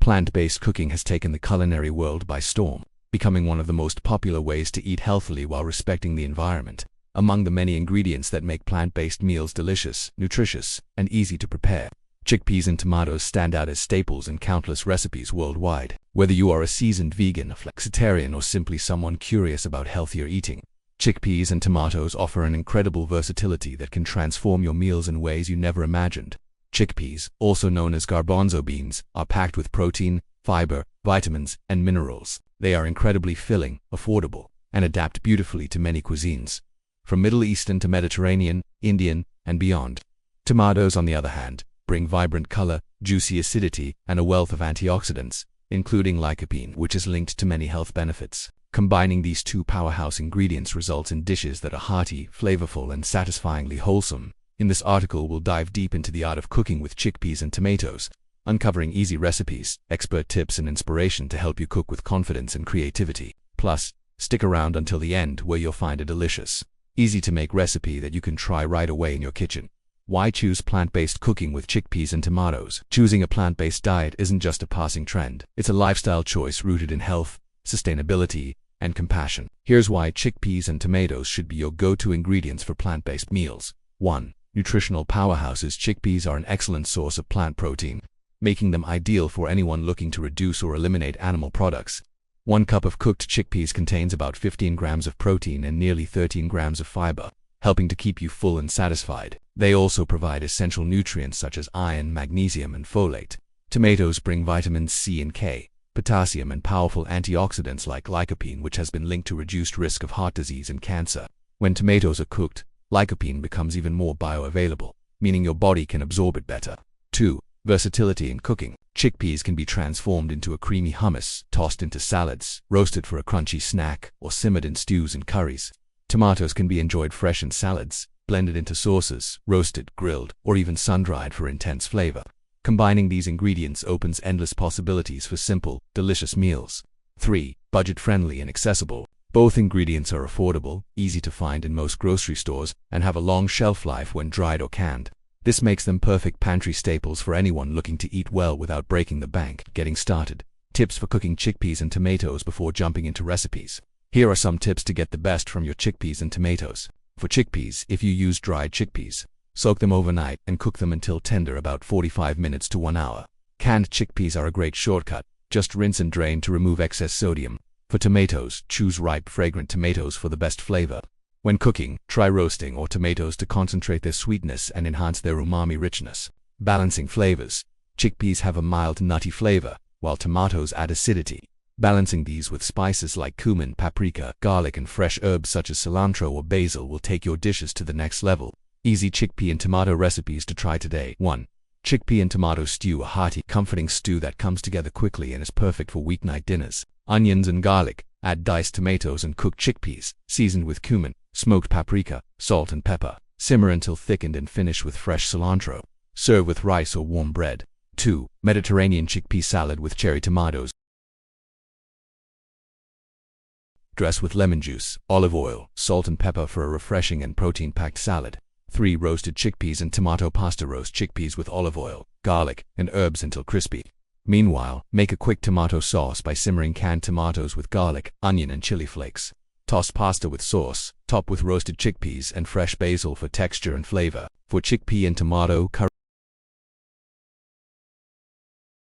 Plant-based cooking has taken the culinary world by storm, becoming one of the most popular ways to eat healthily while respecting the environment. Among the many ingredients that make plant-based meals delicious, nutritious, and easy to prepare, chickpeas and tomatoes stand out as staples in countless recipes worldwide. Whether you are a seasoned vegan, a flexitarian, or simply someone curious about healthier eating, chickpeas and tomatoes offer an incredible versatility that can transform your meals in ways you never imagined. Chickpeas, also known as garbanzo beans, are packed with protein, fiber, vitamins, and minerals. They are incredibly filling, affordable, and adapt beautifully to many cuisines, from Middle Eastern to Mediterranean, Indian, and beyond. Tomatoes, on the other hand, bring vibrant color, juicy acidity, and a wealth of antioxidants, including lycopene, which is linked to many health benefits. Combining these two powerhouse ingredients results in dishes that are hearty, flavorful, and satisfyingly wholesome. In this article, we'll dive deep into the art of cooking with chickpeas and tomatoes, uncovering easy recipes, expert tips, and inspiration to help you cook with confidence and creativity. Plus, stick around until the end, where you'll find a delicious, easy-to-make recipe that you can try right away in your kitchen. Why choose plant-based cooking with chickpeas and tomatoes? Choosing a plant-based diet isn't just a passing trend. It's a lifestyle choice rooted in health, sustainability, and compassion. Here's why chickpeas and tomatoes should be your go-to ingredients for plant-based meals. 1. Nutritional powerhouses. Chickpeas are an excellent source of plant protein, making them ideal for anyone looking to reduce or eliminate animal products. 1 cup of cooked chickpeas contains about 15 grams of protein and nearly 13 grams of fiber, helping to keep you full and satisfied. They also provide essential nutrients such as iron, magnesium, and folate. Tomatoes bring vitamins C and K, potassium, and powerful antioxidants like lycopene, which has been linked to reduced risk of heart disease and cancer. When tomatoes are cooked, lycopene becomes even more bioavailable, meaning your body can absorb it better. 2. Versatility in cooking. Chickpeas can be transformed into a creamy hummus, tossed into salads, roasted for a crunchy snack, or simmered in stews and curries. Tomatoes can be enjoyed fresh in salads, blended into sauces, roasted, grilled, or even sun-dried for intense flavor. Combining these ingredients opens endless possibilities for simple, delicious meals. 3. Budget-friendly and accessible. Both ingredients are affordable, easy to find in most grocery stores, and have a long shelf life when dried or canned. This makes them perfect pantry staples for anyone looking to eat well without breaking the bank. Getting started. Tips for cooking chickpeas and tomatoes before jumping into recipes. Here are some tips to get the best from your chickpeas and tomatoes. For chickpeas, if you use dried chickpeas, soak them overnight and cook them until tender, about 45 minutes to 1 hour. Canned chickpeas are a great shortcut. Just rinse and drain to remove excess sodium. For tomatoes, choose ripe, fragrant tomatoes for the best flavor. When cooking, try roasting or tomatoes to concentrate their sweetness and enhance their umami richness. Balancing flavors. Chickpeas have a mild, nutty flavor, while tomatoes add acidity. Balancing these with spices like cumin, paprika, garlic, and fresh herbs such as cilantro or basil will take your dishes to the next level. Easy chickpea and tomato recipes to try today. 1. Chickpea and tomato stew. A hearty, comforting stew that comes together quickly and is perfect for weeknight dinners. Onions and garlic. Add diced tomatoes and cooked chickpeas, seasoned with cumin, smoked paprika, salt, and pepper. Simmer until thickened and finish with fresh cilantro. Serve with rice or warm bread. 2. Mediterranean chickpea salad with cherry tomatoes. Dress with lemon juice, olive oil, salt, and pepper for a refreshing and protein-packed salad. 3. Roasted chickpeas and tomato pasta. Roast chickpeas with olive oil, garlic, and herbs until crispy. Meanwhile, make a quick tomato sauce by simmering canned tomatoes with garlic, onion, and chili flakes. Toss pasta with sauce, top with roasted chickpeas and fresh basil for texture and flavor. For chickpea and tomato curry,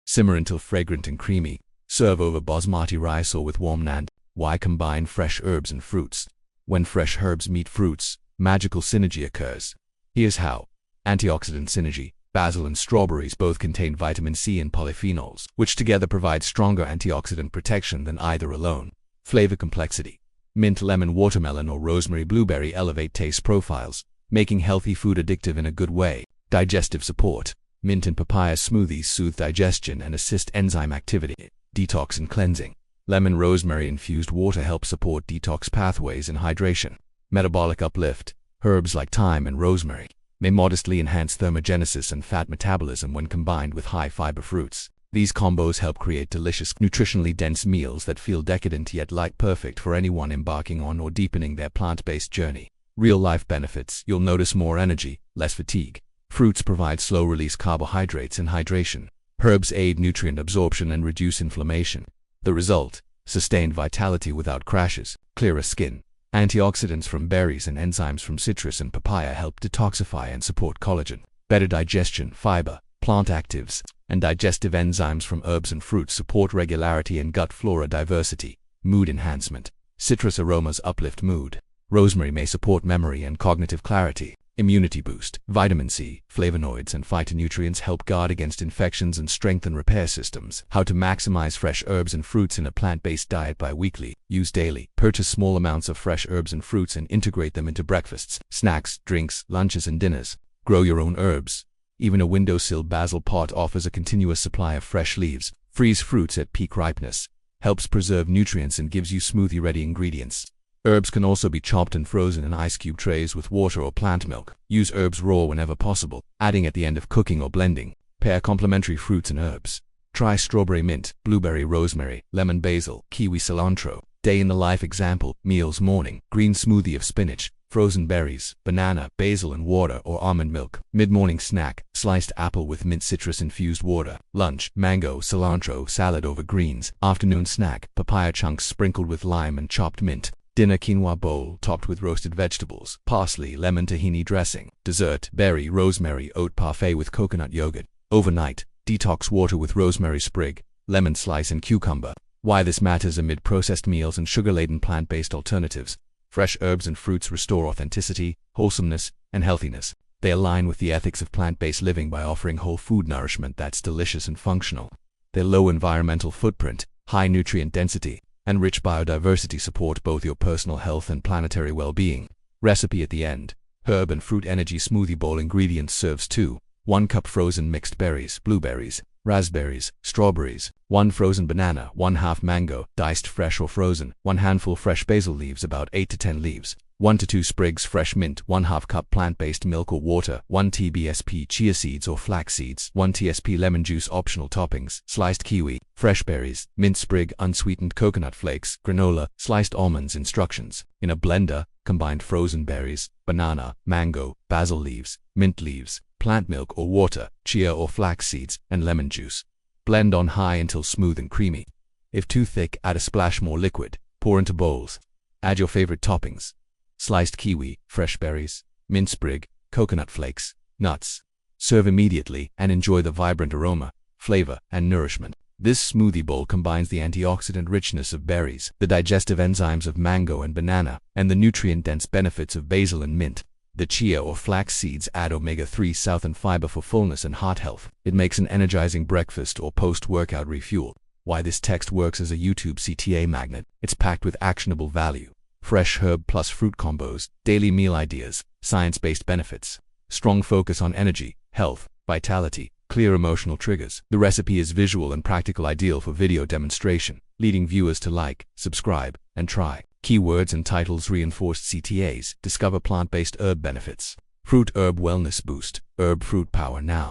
simmer until fragrant and creamy. Serve over basmati rice or with warm naan. Why combine fresh herbs and fruits? When fresh herbs meet fruits, magical synergy occurs. Here's how. Antioxidant synergy. Basil and strawberries both contain vitamin C and polyphenols, which together provide stronger antioxidant protection than either alone. Flavor complexity. Mint, lemon, watermelon, or rosemary, blueberry elevate taste profiles, making healthy food addictive in a good way. Digestive support. Mint and papaya smoothies soothe digestion and assist enzyme activity. Detox and cleansing. Lemon, rosemary infused water help support detox pathways and hydration. Metabolic uplift. Herbs like thyme and rosemary may modestly enhance thermogenesis and fat metabolism when combined with high-fiber fruits. These combos help create delicious, nutritionally dense meals that feel decadent yet light, perfect for anyone embarking on or deepening their plant-based journey. Real-life benefits. You'll notice more energy, less fatigue. Fruits provide slow-release carbohydrates and hydration, Herbs aid nutrient absorption and reduce inflammation. The result: sustained vitality without crashes, clearer skin. Antioxidants from berries and enzymes from citrus and papaya help detoxify and support collagen. Better digestion, fiber, plant actives, and digestive enzymes from herbs and fruits support regularity and gut flora diversity. Mood enhancement. Citrus aromas uplift mood. Rosemary may support memory and cognitive clarity. Immunity boost. Vitamin C, flavonoids, and phytonutrients help guard against infections and strengthen repair systems. How to maximize fresh herbs and fruits in a plant-based diet bi-weekly. Use daily. Purchase small amounts of fresh herbs and fruits and integrate them into breakfasts, snacks, drinks, lunches, and dinners. Grow your own herbs. Even a windowsill basil pot offers a continuous supply of fresh leaves. Freeze fruits at peak ripeness. Helps preserve nutrients and gives you smoothie-ready ingredients. Herbs can also be chopped and frozen in ice cube trays with water or plant milk. Use herbs raw whenever possible, adding at the end of cooking or blending. Pair complementary fruits and herbs. Try strawberry mint, blueberry rosemary, lemon basil, kiwi cilantro. Day in the life example: meals morning, green smoothie of spinach, frozen berries, banana, basil and water or almond milk. Mid-morning snack: sliced apple with mint citrus infused water. Lunch: mango, cilantro, salad over greens. Afternoon snack: papaya chunks sprinkled with lime and chopped mint. Dinner: quinoa bowl topped with roasted vegetables, parsley, lemon tahini dressing. Dessert: berry, rosemary, oat parfait with coconut yogurt. Overnight: detox water with rosemary sprig, lemon slice and cucumber. Why this matters amid processed meals and sugar-laden plant-based alternatives. Fresh herbs and fruits restore authenticity, wholesomeness, and healthiness. They align with the ethics of plant-based living by offering whole food nourishment that's delicious and functional. Their low environmental footprint, high nutrient density, and rich biodiversity support both your personal health and planetary well-being. Recipe at the end. Herb and fruit energy smoothie bowl. Ingredients: serves 2. 1 cup frozen mixed berries, blueberries, raspberries, strawberries. 1 frozen banana, 1/2 mango, diced fresh or frozen. 1 handful fresh basil leaves, about 8 to 10 leaves. 1 to 2 sprigs fresh mint. 1/2 cup plant-based milk or water. 1 TBSP chia seeds or flax seeds. 1 TSP lemon juice. Optional toppings: sliced kiwi, fresh berries, mint sprig, unsweetened coconut flakes, granola, sliced almonds. Instructions: in a blender, combined frozen berries, banana, mango, basil leaves, mint leaves, plant milk or water, chia or flax seeds, and lemon juice. Blend on high until smooth and creamy. If too thick, add a splash more liquid. Pour into bowls. Add your favorite toppings: sliced kiwi, fresh berries, mint sprig, coconut flakes, nuts. Serve immediately and enjoy the vibrant aroma, flavor, and nourishment. This smoothie bowl combines the antioxidant richness of berries, the digestive enzymes of mango and banana, and the nutrient-dense benefits of basil and mint. The chia or flax seeds add omega-3 southern fiber for fullness and heart health. It makes an energizing breakfast or post-workout refuel. Why this text works as a YouTube CTA magnet. It's packed with actionable value. Fresh herb plus fruit combos, daily meal ideas, science-based benefits. Strong focus on energy, health, vitality, clear emotional triggers. The recipe is visual and practical, ideal for video demonstration, leading viewers to like, subscribe, and try. Keywords and titles: reinforced CTAs. Discover plant-based herb benefits. Fruit herb wellness boost. Herb fruit power now.